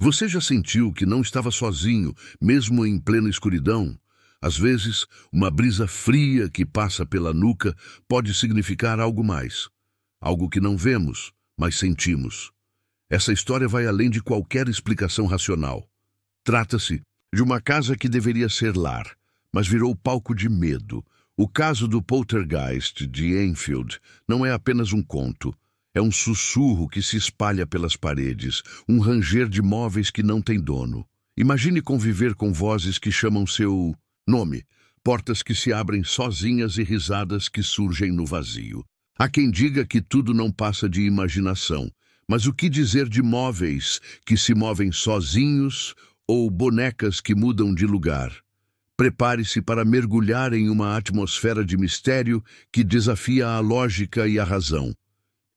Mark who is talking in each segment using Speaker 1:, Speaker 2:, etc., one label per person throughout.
Speaker 1: Você já sentiu que não estava sozinho, mesmo em plena escuridão? Às vezes, uma brisa fria que passa pela nuca pode significar algo mais. Algo que não vemos, mas sentimos. Essa história vai além de qualquer explicação racional. Trata-se de uma casa que deveria ser lar, mas virou palco de medo. O caso do Poltergeist de Enfield não é apenas um conto. É um sussurro que se espalha pelas paredes, um ranger de móveis que não tem dono. Imagine conviver com vozes que chamam seu nome, portas que se abrem sozinhas e risadas que surgem no vazio. Há quem diga que tudo não passa de imaginação, mas o que dizer de móveis que se movem sozinhos ou bonecas que mudam de lugar? Prepare-se para mergulhar em uma atmosfera de mistério que desafia a lógica e a razão.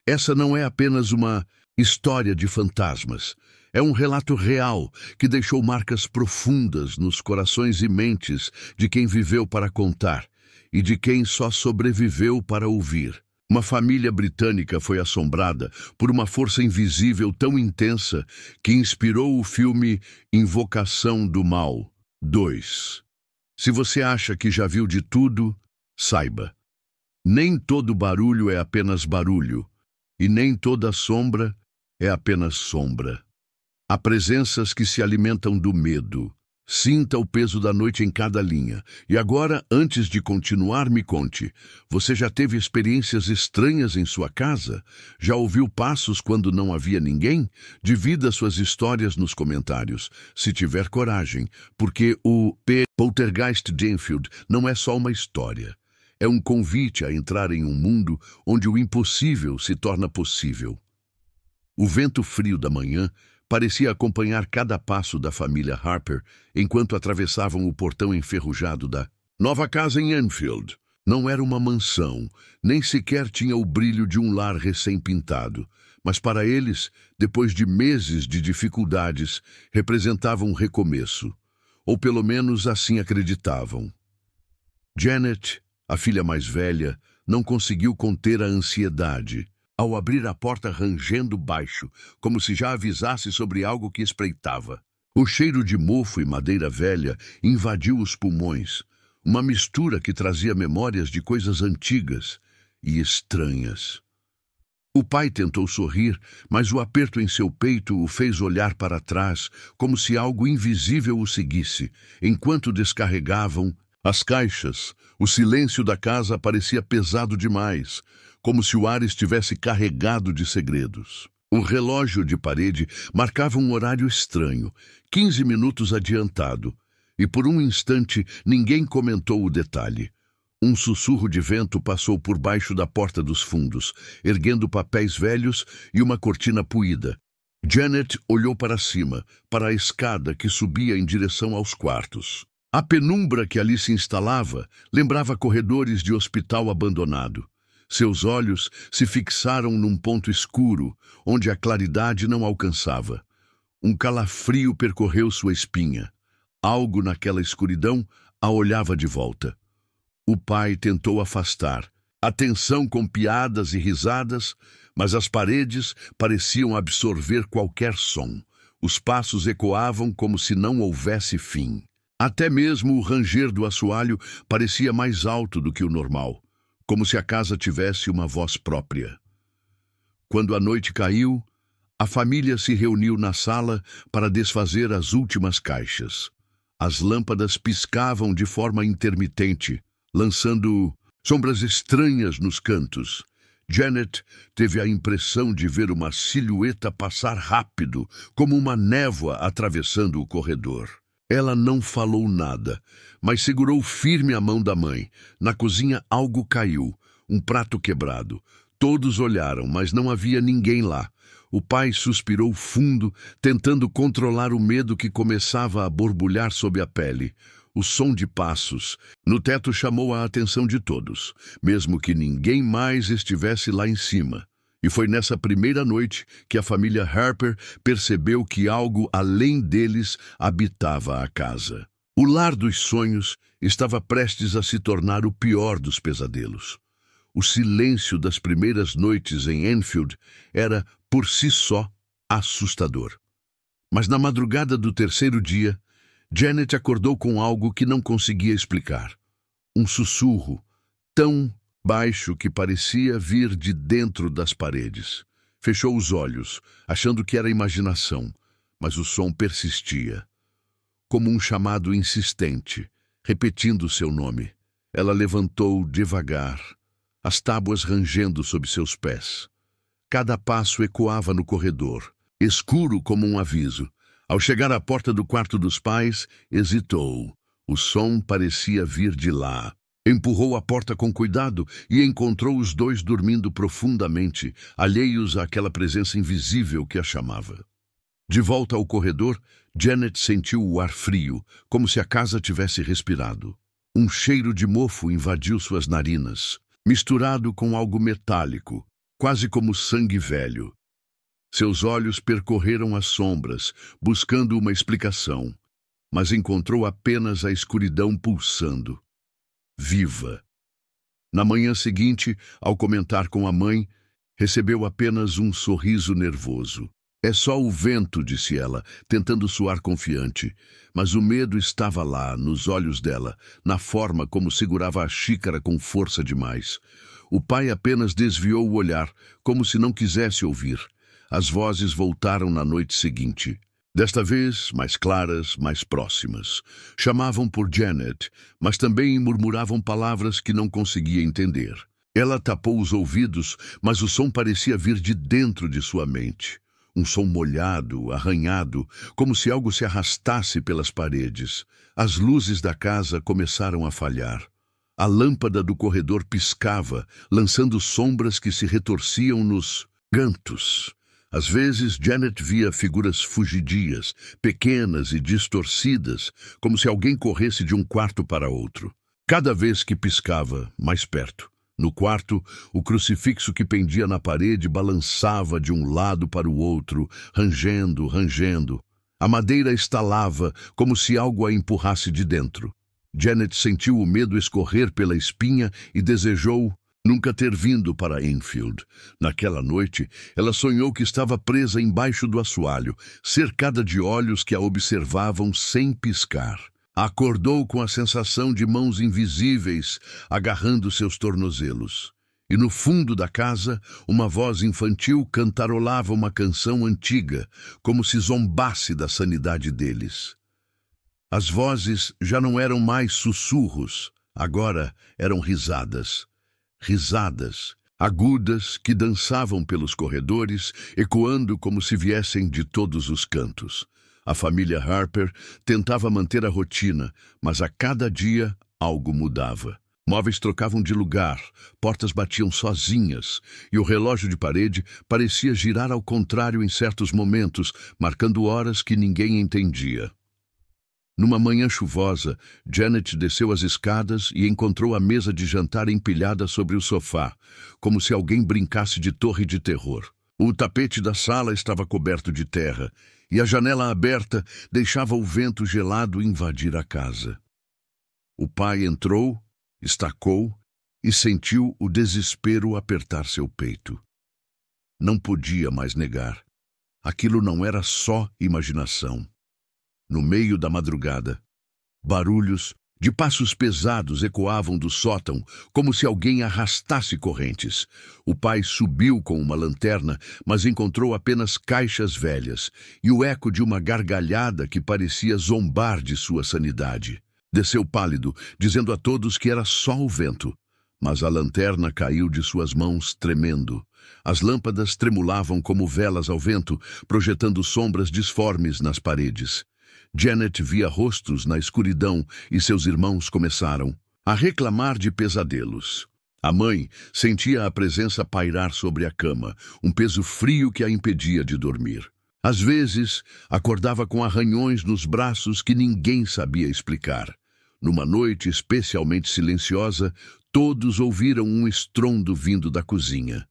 Speaker 1: Essa não é apenas uma história de fantasmas. É um relato real que deixou marcas profundas nos corações e mentes de quem viveu para contar e de quem só sobreviveu para ouvir. Uma família britânica foi assombrada por uma força invisível tão intensa que inspirou o filme Invocação do Mal 2. Se você acha que já viu de tudo, saiba. Nem todo barulho é apenas barulho. E nem toda sombra é apenas sombra. Há presenças que se alimentam do medo. Sinta o peso da noite em cada linha. E agora, antes de continuar, me conte. Você já teve experiências estranhas em sua casa? Já ouviu passos quando não havia ninguém? Divida suas histórias nos comentários, se tiver coragem, porque o Poltergeist de Enfield não é só uma história. É um convite a entrar em um mundo onde o impossível se torna possível. O vento frio da manhã parecia acompanhar cada passo da família Harper enquanto atravessavam o portão enferrujado da nova casa em Enfield. Não era uma mansão, nem sequer tinha o brilho de um lar recém-pintado, mas para eles, depois de meses de dificuldades, representava um recomeço. Ou pelo menos assim acreditavam. Janet, a filha mais velha, não conseguiu conter a ansiedade ao abrir a porta rangendo baixo, como se já avisasse sobre algo que espreitava. O cheiro de mofo e madeira velha invadiu os pulmões, uma mistura que trazia memórias de coisas antigas e estranhas. O pai tentou sorrir, mas o aperto em seu peito o fez olhar para trás, como se algo invisível o seguisse, enquanto descarregavam as caixas. O silêncio da casa parecia pesado demais, como se o ar estivesse carregado de segredos. O relógio de parede marcava um horário estranho, 15 minutos adiantado, e por um instante ninguém comentou o detalhe. Um sussurro de vento passou por baixo da porta dos fundos, erguendo papéis velhos e uma cortina puída. Janet olhou para cima, para a escada que subia em direção aos quartos. A penumbra que ali se instalava lembrava corredores de hospital abandonado. Seus olhos se fixaram num ponto escuro, onde a claridade não alcançava. Um calafrio percorreu sua espinha. Algo naquela escuridão a olhava de volta. O pai tentou afastar, atenção com piadas e risadas, mas as paredes pareciam absorver qualquer som. Os passos ecoavam como se não houvesse fim. Até mesmo o ranger do assoalho parecia mais alto do que o normal, como se a casa tivesse uma voz própria. Quando a noite caiu, a família se reuniu na sala para desfazer as últimas caixas. As lâmpadas piscavam de forma intermitente, lançando sombras estranhas nos cantos. Janet teve a impressão de ver uma silhueta passar rápido, como uma névoa atravessando o corredor. Ela não falou nada, mas segurou firme a mão da mãe. Na cozinha algo caiu, um prato quebrado. Todos olharam, mas não havia ninguém lá. O pai suspirou fundo, tentando controlar o medo que começava a borbulhar sob a pele. O som de passos no teto chamou a atenção de todos, mesmo que ninguém mais estivesse lá em cima. E foi nessa primeira noite que a família Harper percebeu que algo além deles habitava a casa. O lar dos sonhos estava prestes a se tornar o pior dos pesadelos. O silêncio das primeiras noites em Enfield era, por si só, assustador. Mas na madrugada do terceiro dia, Janet acordou com algo que não conseguia explicar. Um sussurro, tão baixo que parecia vir de dentro das paredes. Fechou os olhos, achando que era imaginação, mas o som persistia. Como um chamado insistente, repetindo seu nome. Ela levantou devagar, as tábuas rangendo sob seus pés. Cada passo ecoava no corredor, escuro como um aviso. Ao chegar à porta do quarto dos pais, hesitou. O som parecia vir de lá. Empurrou a porta com cuidado e encontrou os dois dormindo profundamente, alheios àquela presença invisível que a chamava. De volta ao corredor, Janet sentiu o ar frio, como se a casa tivesse respirado. Um cheiro de mofo invadiu suas narinas, misturado com algo metálico, quase como sangue velho. Seus olhos percorreram as sombras, buscando uma explicação, mas encontrou apenas a escuridão pulsando. Viva. Na manhã seguinte, ao comentar com a mãe, recebeu apenas um sorriso nervoso. É só o vento, disse ela, tentando soar confiante, mas o medo estava lá, nos olhos dela, na forma como segurava a xícara com força demais. O pai apenas desviou o olhar, como se não quisesse ouvir. As vozes voltaram na noite seguinte. Desta vez, mais claras, mais próximas. Chamavam por Janet, mas também murmuravam palavras que não conseguia entender. Ela tapou os ouvidos, mas o som parecia vir de dentro de sua mente. Um som molhado, arranhado, como se algo se arrastasse pelas paredes. As luzes da casa começaram a falhar. A lâmpada do corredor piscava, lançando sombras que se retorciam nos cantos. Às vezes, Janet via figuras fugidias, pequenas e distorcidas, como se alguém corresse de um quarto para outro. Cada vez que piscava, mais perto. No quarto, o crucifixo que pendia na parede balançava de um lado para o outro, rangendo, rangendo. A madeira estalava, como se algo a empurrasse de dentro. Janet sentiu o medo escorrer pela espinha e desejou nunca ter vindo para Enfield. Naquela noite, ela sonhou que estava presa embaixo do assoalho, cercada de olhos que a observavam sem piscar. Acordou com a sensação de mãos invisíveis agarrando seus tornozelos. E no fundo da casa, uma voz infantil cantarolava uma canção antiga, como se zombasse da sanidade deles. As vozes já não eram mais sussurros, agora eram risadas. Risadas, agudas, que dançavam pelos corredores, ecoando como se viessem de todos os cantos. A família Harper tentava manter a rotina, mas a cada dia algo mudava. Móveis trocavam de lugar, portas batiam sozinhas, e o relógio de parede parecia girar ao contrário em certos momentos, marcando horas que ninguém entendia. Numa manhã chuvosa, Janet desceu as escadas e encontrou a mesa de jantar empilhada sobre o sofá, como se alguém brincasse de torre de terror. O tapete da sala estava coberto de terra, e a janela aberta deixava o vento gelado invadir a casa. O pai entrou, estacou e sentiu o desespero apertar seu peito. Não podia mais negar. Aquilo não era só imaginação. No meio da madrugada, barulhos de passos pesados ecoavam do sótão, como se alguém arrastasse correntes. O pai subiu com uma lanterna, mas encontrou apenas caixas velhas e o eco de uma gargalhada que parecia zombar de sua sanidade. Desceu pálido, dizendo a todos que era só o vento. Mas a lanterna caiu de suas mãos tremendo. As lâmpadas tremulavam como velas ao vento, projetando sombras disformes nas paredes. Janet via rostos na escuridão e seus irmãos começaram a reclamar de pesadelos. A mãe sentia a presença pairar sobre a cama, um peso frio que a impedia de dormir. Às vezes, acordava com arranhões nos braços que ninguém sabia explicar. Numa noite especialmente silenciosa, todos ouviram um estrondo vindo da cozinha.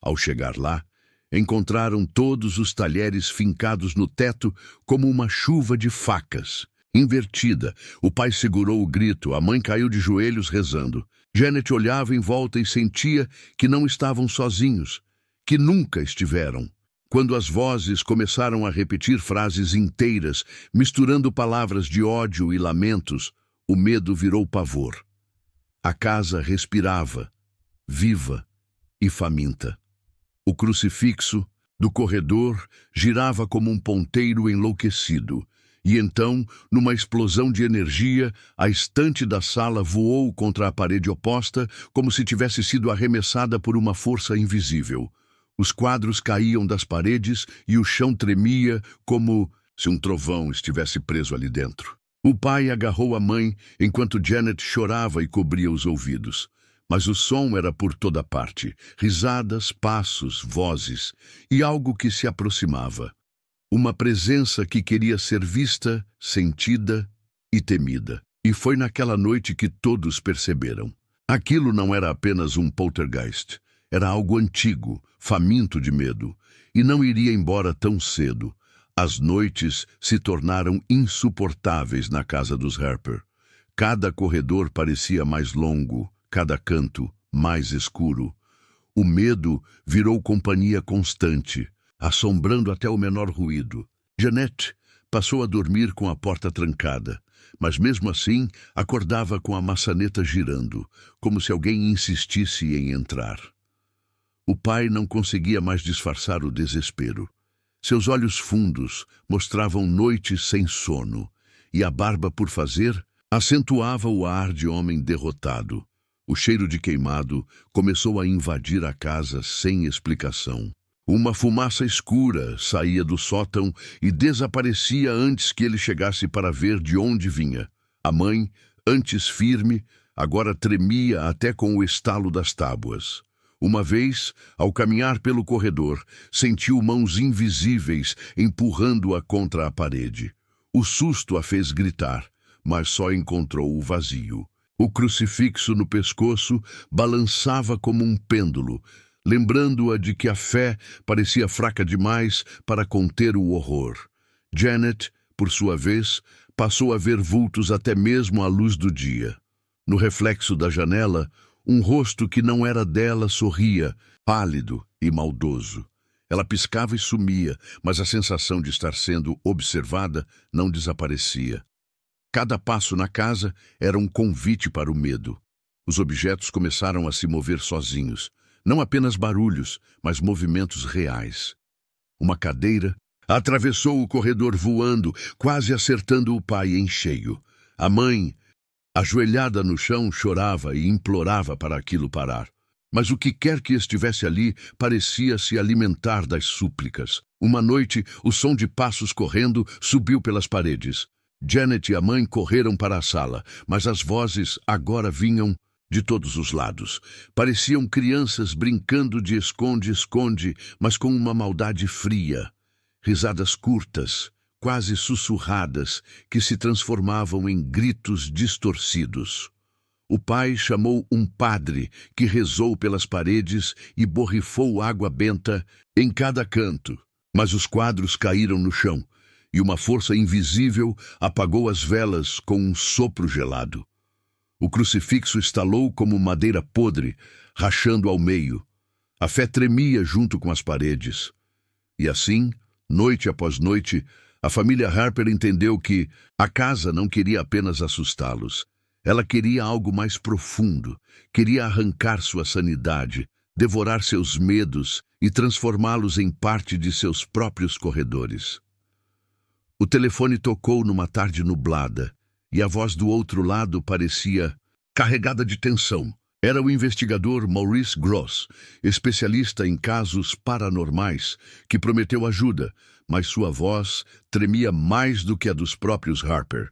Speaker 1: Ao chegar lá, encontraram todos os talheres fincados no teto como uma chuva de facas. Invertida, o pai segurou o grito, a mãe caiu de joelhos rezando. Janet olhava em volta e sentia que não estavam sozinhos, que nunca estiveram. Quando as vozes começaram a repetir frases inteiras, misturando palavras de ódio e lamentos, o medo virou pavor. A casa respirava, viva e faminta. O crucifixo do corredor girava como um ponteiro enlouquecido, e então, numa explosão de energia, a estante da sala voou contra a parede oposta, como se tivesse sido arremessada por uma força invisível. Os quadros caíam das paredes e o chão tremia como se um trovão estivesse preso ali dentro. O pai agarrou a mãe enquanto Janet chorava e cobria os ouvidos. Mas o som era por toda parte, risadas, passos, vozes, e algo que se aproximava. Uma presença que queria ser vista, sentida e temida. E foi naquela noite que todos perceberam. Aquilo não era apenas um poltergeist. Era algo antigo, faminto de medo, e não iria embora tão cedo. As noites se tornaram insuportáveis na casa dos Harper. Cada corredor parecia mais longo, cada canto mais escuro. O medo virou companhia constante, assombrando até o menor ruído. Janet passou a dormir com a porta trancada, mas mesmo assim acordava com a maçaneta girando, como se alguém insistisse em entrar. O pai não conseguia mais disfarçar o desespero. Seus olhos fundos mostravam noites sem sono, e a barba por fazer acentuava o ar de homem derrotado. O cheiro de queimado começou a invadir a casa sem explicação. Uma fumaça escura saía do sótão e desaparecia antes que ele chegasse para ver de onde vinha. A mãe, antes firme, agora tremia até com o estalo das tábuas. Uma vez, ao caminhar pelo corredor, sentiu mãos invisíveis empurrando-a contra a parede. O susto a fez gritar, mas só encontrou o vazio. O crucifixo no pescoço balançava como um pêndulo, lembrando-a de que a fé parecia fraca demais para conter o horror. Janet, por sua vez, passou a ver vultos até mesmo à luz do dia. No reflexo da janela, um rosto que não era dela sorria, pálido e maldoso. Ela piscava e sumia, mas a sensação de estar sendo observada não desaparecia. Cada passo na casa era um convite para o medo. Os objetos começaram a se mover sozinhos. Não apenas barulhos, mas movimentos reais. Uma cadeira atravessou o corredor voando, quase acertando o pai em cheio. A mãe, ajoelhada no chão, chorava e implorava para aquilo parar. Mas o que quer que estivesse ali parecia se alimentar das súplicas. Uma noite, o som de passos correndo subiu pelas paredes. Janet e a mãe correram para a sala, mas as vozes agora vinham de todos os lados. Pareciam crianças brincando de esconde-esconde, mas com uma maldade fria. Risadas curtas, quase sussurradas, que se transformavam em gritos distorcidos. O pai chamou um padre que rezou pelas paredes e borrifou água benta em cada canto. Mas os quadros caíram no chão, e uma força invisível apagou as velas com um sopro gelado. O crucifixo estalou como madeira podre, rachando ao meio. A fé tremia junto com as paredes. E assim, noite após noite, a família Harper entendeu que a casa não queria apenas assustá-los. Ela queria algo mais profundo, queria arrancar sua sanidade, devorar seus medos e transformá-los em parte de seus próprios corredores. O telefone tocou numa tarde nublada, e a voz do outro lado parecia carregada de tensão. Era o investigador Maurice Gross, especialista em casos paranormais, que prometeu ajuda, mas sua voz tremia mais do que a dos próprios Harper.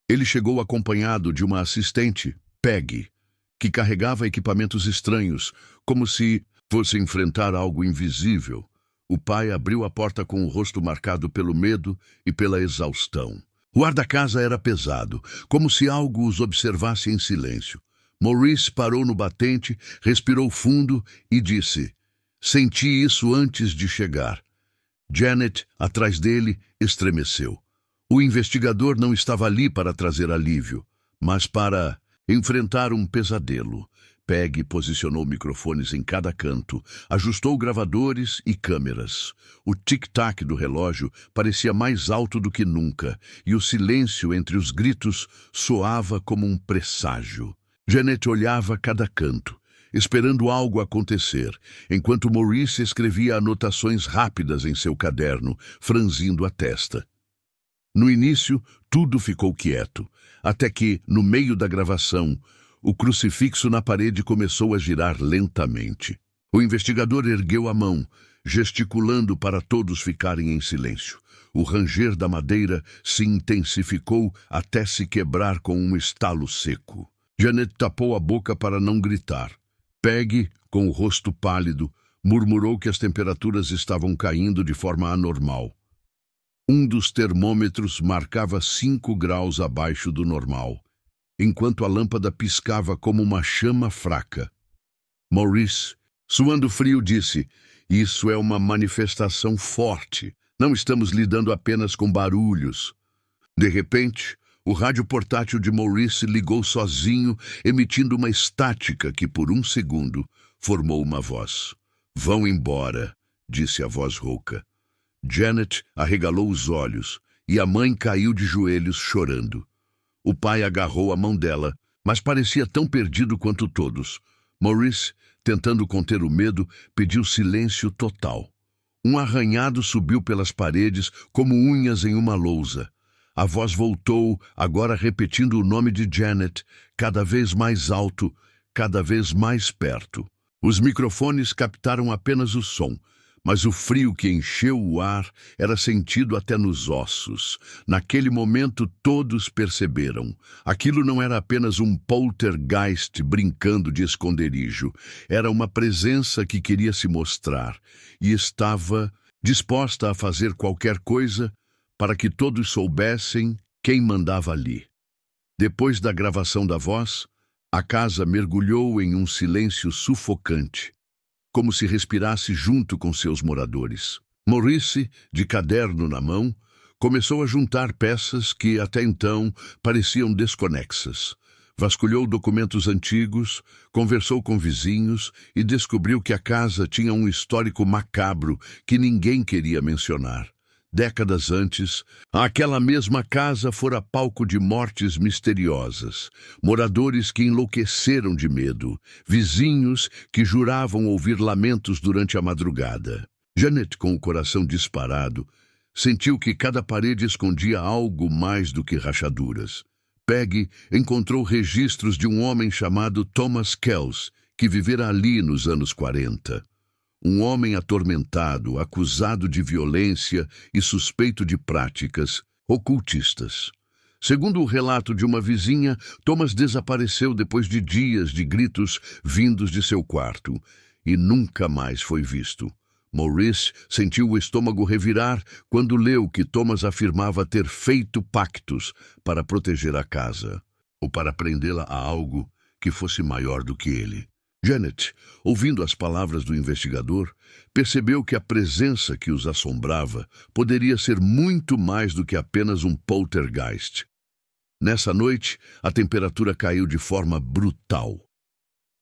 Speaker 1: Ele chegou acompanhado de uma assistente, Peggy, que carregava equipamentos estranhos, como se fosse enfrentar algo invisível. O pai abriu a porta com o rosto marcado pelo medo e pela exaustão. O ar da casa era pesado, como se algo os observasse em silêncio. Maurice parou no batente, respirou fundo e disse: "Senti isso antes de chegar." Janet, atrás dele, estremeceu. O investigador não estava ali para trazer alívio, mas para enfrentar um pesadelo. Peggy posicionou microfones em cada canto, ajustou gravadores e câmeras. O tic-tac do relógio parecia mais alto do que nunca, e o silêncio entre os gritos soava como um presságio. Janet olhava cada canto, esperando algo acontecer, enquanto Maurice escrevia anotações rápidas em seu caderno, franzindo a testa. No início, tudo ficou quieto, até que, no meio da gravação, o crucifixo na parede começou a girar lentamente. O investigador ergueu a mão, gesticulando para todos ficarem em silêncio. O ranger da madeira se intensificou até se quebrar com um estalo seco. Janet tapou a boca para não gritar. Peggy, com o rosto pálido, murmurou que as temperaturas estavam caindo de forma anormal. Um dos termômetros marcava 5 graus abaixo do normal, enquanto a lâmpada piscava como uma chama fraca. Maurice, suando frio, disse: "Isso é uma manifestação forte. Não estamos lidando apenas com barulhos." De repente, o rádio portátil de Maurice ligou sozinho, emitindo uma estática que, por um segundo, formou uma voz. "Vão embora", disse a voz rouca. Janet arregalou os olhos e a mãe caiu de joelhos chorando. O pai agarrou a mão dela, mas parecia tão perdido quanto todos. Maurice, tentando conter o medo, pediu silêncio total. Um arranhado subiu pelas paredes como unhas em uma lousa. A voz voltou, agora repetindo o nome de Janet, cada vez mais alto, cada vez mais perto. Os microfones captaram apenas o som, mas o frio que encheu o ar era sentido até nos ossos. Naquele momento, todos perceberam. Aquilo não era apenas um poltergeist brincando de esconderijo. Era uma presença que queria se mostrar e estava disposta a fazer qualquer coisa para que todos soubessem quem mandava ali. Depois da gravação da voz, a casa mergulhou em um silêncio sufocante, como se respirasse junto com seus moradores. Maurice, de caderno na mão, começou a juntar peças que, até então, pareciam desconexas. Vasculhou documentos antigos, conversou com vizinhos e descobriu que a casa tinha um histórico macabro que ninguém queria mencionar. Décadas antes, aquela mesma casa fora palco de mortes misteriosas, moradores que enlouqueceram de medo, vizinhos que juravam ouvir lamentos durante a madrugada. Janet, com o coração disparado, sentiu que cada parede escondia algo mais do que rachaduras. Peggy encontrou registros de um homem chamado Thomas Kells, que vivera ali nos anos 40. Um homem atormentado, acusado de violência e suspeito de práticas ocultistas. Segundo o relato de uma vizinha, Thomas desapareceu depois de dias de gritos vindos de seu quarto e nunca mais foi visto. Maurice sentiu o estômago revirar quando leu que Thomas afirmava ter feito pactos para proteger a casa ou para prendê-la a algo que fosse maior do que ele. Janet, ouvindo as palavras do investigador, percebeu que a presença que os assombrava poderia ser muito mais do que apenas um poltergeist. Nessa noite, a temperatura caiu de forma brutal.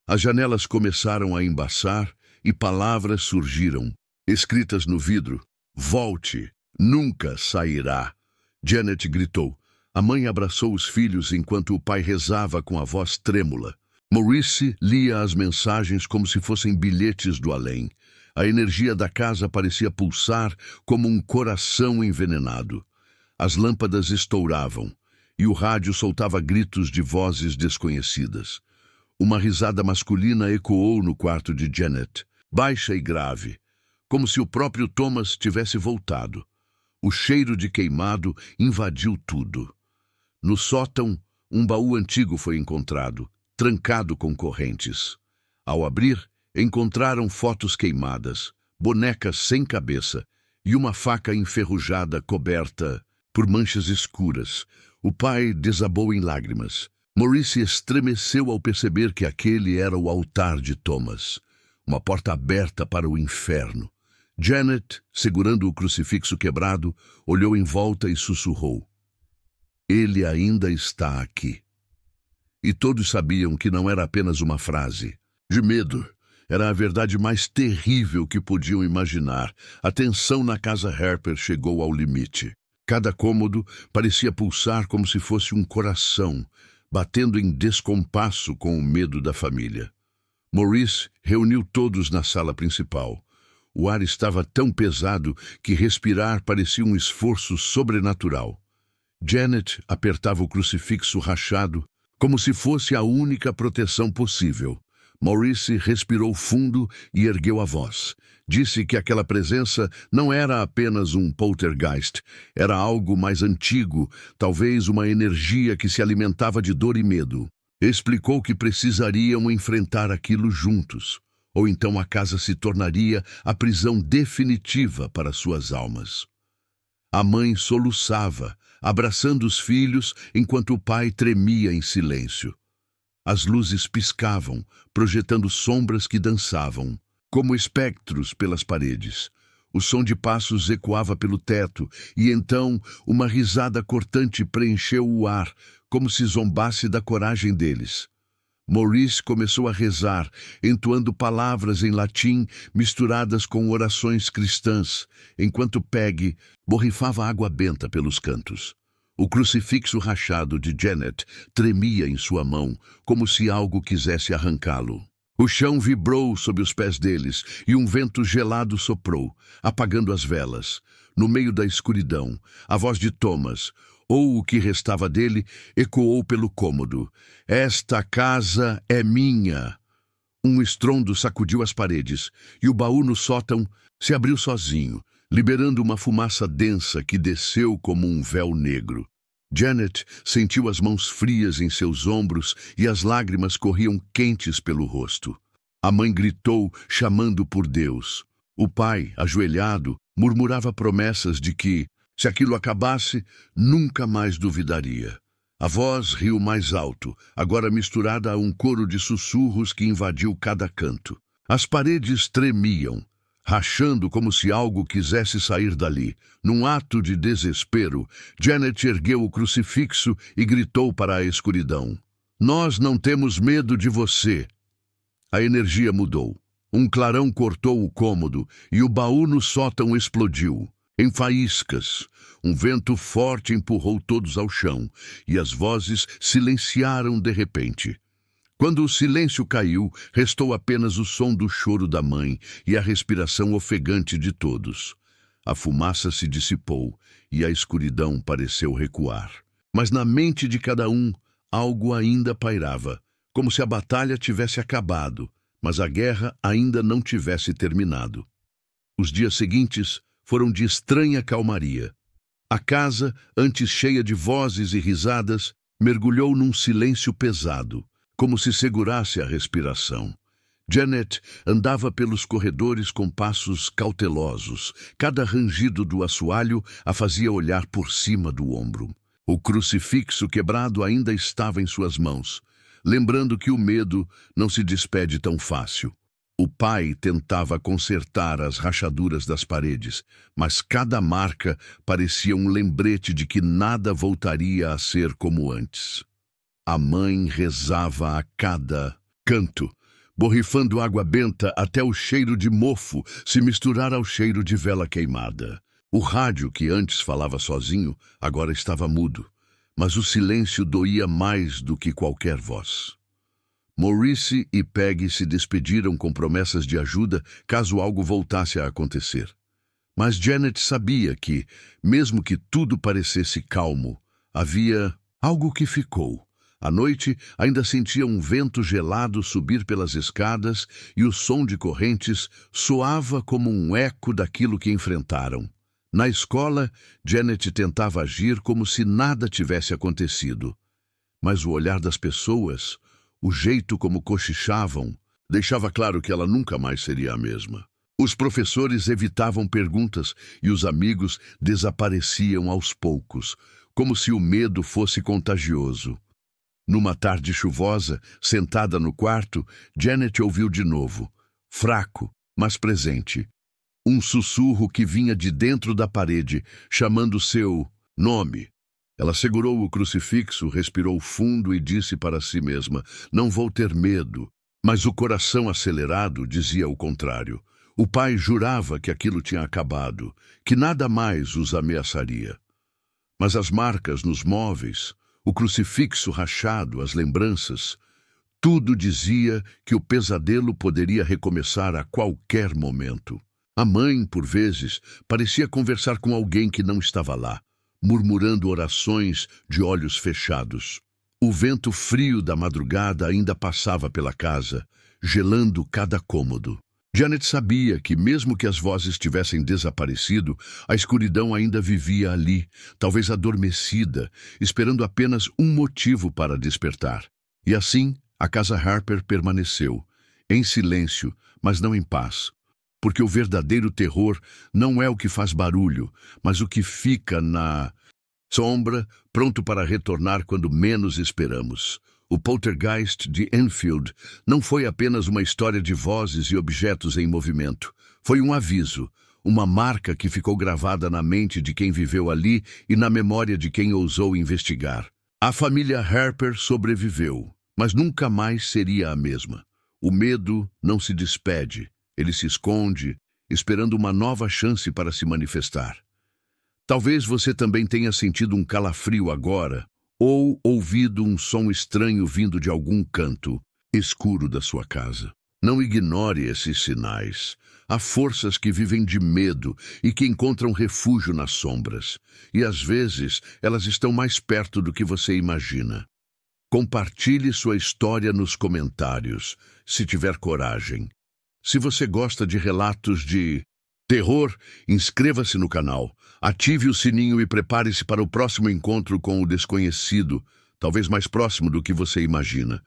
Speaker 1: As janelas começaram a embaçar e palavras surgiram, escritas no vidro. "Volte, nunca sairá." Janet gritou. A mãe abraçou os filhos enquanto o pai rezava com a voz trêmula. Maurice lia as mensagens como se fossem bilhetes do além. A energia da casa parecia pulsar como um coração envenenado. As lâmpadas estouravam e o rádio soltava gritos de vozes desconhecidas. Uma risada masculina ecoou no quarto de Janet, baixa e grave, como se o próprio Thomas tivesse voltado. O cheiro de queimado invadiu tudo. No sótão, um baú antigo foi encontrado, trancado com correntes. Ao abrir, encontraram fotos queimadas, bonecas sem cabeça e uma faca enferrujada coberta por manchas escuras. O pai desabou em lágrimas. Maurice estremeceu ao perceber que aquele era o altar de Thomas, uma porta aberta para o inferno. Janet, segurando o crucifixo quebrado, olhou em volta e sussurrou: "Ele ainda está aqui." E todos sabiam que não era apenas uma frase. De medo. Era a verdade mais terrível que podiam imaginar. A tensão na casa Harper chegou ao limite. Cada cômodo parecia pulsar como se fosse um coração, batendo em descompasso com o medo da família. Maurice reuniu todos na sala principal. O ar estava tão pesado que respirar parecia um esforço sobrenatural. Janet apertava o crucifixo rachado, como se fosse a única proteção possível. Maurice respirou fundo e ergueu a voz. Disse que aquela presença não era apenas um poltergeist, era algo mais antigo, talvez uma energia que se alimentava de dor e medo. Explicou que precisariam enfrentar aquilo juntos, ou então a casa se tornaria a prisão definitiva para suas almas. A mãe soluçava, abraçando os filhos, enquanto o pai tremia em silêncio. As luzes piscavam, projetando sombras que dançavam, como espectros pelas paredes. O som de passos ecoava pelo teto, e então uma risada cortante preencheu o ar, como se zombasse da coragem deles. Maurice começou a rezar, entoando palavras em latim misturadas com orações cristãs, enquanto Peggy borrifava água benta pelos cantos. O crucifixo rachado de Janet tremia em sua mão, como se algo quisesse arrancá-lo. O chão vibrou sob os pés deles e um vento gelado soprou, apagando as velas. No meio da escuridão, a voz de Thomas, ou o que restava dele, ecoou pelo cômodo. "Esta casa é minha." Um estrondo sacudiu as paredes e o baú no sótão se abriu sozinho, liberando uma fumaça densa que desceu como um véu negro. Janet sentiu as mãos frias em seus ombros e as lágrimas corriam quentes pelo rosto. A mãe gritou, chamando por Deus. O pai, ajoelhado, murmurava promessas de que, se aquilo acabasse, nunca mais duvidaria. A voz riu mais alto, agora misturada a um coro de sussurros que invadiu cada canto. As paredes tremiam, rachando como se algo quisesse sair dali. Num ato de desespero, Janet ergueu o crucifixo e gritou para a escuridão. "Nós não temos medo de você." A energia mudou. Um clarão cortou o cômodo e o baú no sótão explodiu. Em faíscas, um vento forte empurrou todos ao chão e as vozes silenciaram de repente. Quando o silêncio caiu, restou apenas o som do choro da mãe e a respiração ofegante de todos. A fumaça se dissipou e a escuridão pareceu recuar. Mas na mente de cada um, algo ainda pairava, como se a batalha tivesse acabado, mas a guerra ainda não tivesse terminado. Os dias seguintes foram de estranha calmaria. A casa, antes cheia de vozes e risadas, mergulhou num silêncio pesado, como se segurasse a respiração. Janet andava pelos corredores com passos cautelosos. Cada rangido do assoalho a fazia olhar por cima do ombro. O crucifixo quebrado ainda estava em suas mãos, lembrando que o medo não se despede tão fácil. O pai tentava consertar as rachaduras das paredes, mas cada marca parecia um lembrete de que nada voltaria a ser como antes. A mãe rezava a cada canto, borrifando água benta até o cheiro de mofo se misturar ao cheiro de vela queimada. O rádio, que antes falava sozinho, agora estava mudo, mas o silêncio doía mais do que qualquer voz. Maurice e Peggy se despediram com promessas de ajuda caso algo voltasse a acontecer. Mas Janet sabia que, mesmo que tudo parecesse calmo, havia algo que ficou. À noite, ainda sentia um vento gelado subir pelas escadas e o som de correntes soava como um eco daquilo que enfrentaram. Na escola, Janet tentava agir como se nada tivesse acontecido. Mas o olhar das pessoas, o jeito como cochichavam, deixava claro que ela nunca mais seria a mesma. Os professores evitavam perguntas e os amigos desapareciam aos poucos, como se o medo fosse contagioso. Numa tarde chuvosa, sentada no quarto, Janet ouviu de novo, fraco, mas presente, um sussurro que vinha de dentro da parede, chamando seu nome. Ela segurou o crucifixo, respirou fundo e disse para si mesma: não vou ter medo. Mas o coração acelerado dizia o contrário. O pai jurava que aquilo tinha acabado, que nada mais os ameaçaria. Mas as marcas nos móveis, o crucifixo rachado, as lembranças, tudo dizia que o pesadelo poderia recomeçar a qualquer momento. A mãe, por vezes, parecia conversar com alguém que não estava lá, murmurando orações de olhos fechados. O vento frio da madrugada ainda passava pela casa, gelando cada cômodo. Janet sabia que, mesmo que as vozes tivessem desaparecido, a escuridão ainda vivia ali, talvez adormecida, esperando apenas um motivo para despertar. E assim, a casa Harper permaneceu, em silêncio, mas não em paz. Porque o verdadeiro terror não é o que faz barulho, mas o que fica na sombra, pronto para retornar quando menos esperamos. O Poltergeist de Enfield não foi apenas uma história de vozes e objetos em movimento. Foi um aviso, uma marca que ficou gravada na mente de quem viveu ali e na memória de quem ousou investigar. A família Harper sobreviveu, mas nunca mais seria a mesma. O medo não se despede, ele se esconde, esperando uma nova chance para se manifestar. Talvez você também tenha sentido um calafrio agora, ou ouvido um som estranho vindo de algum canto escuro da sua casa. Não ignore esses sinais. Há forças que vivem de medo e que encontram refúgio nas sombras. E às vezes elas estão mais perto do que você imagina. Compartilhe sua história nos comentários, se tiver coragem. Se você gosta de relatos de terror, inscreva-se no canal, ative o sininho e prepare-se para o próximo encontro com o desconhecido, talvez mais próximo do que você imagina.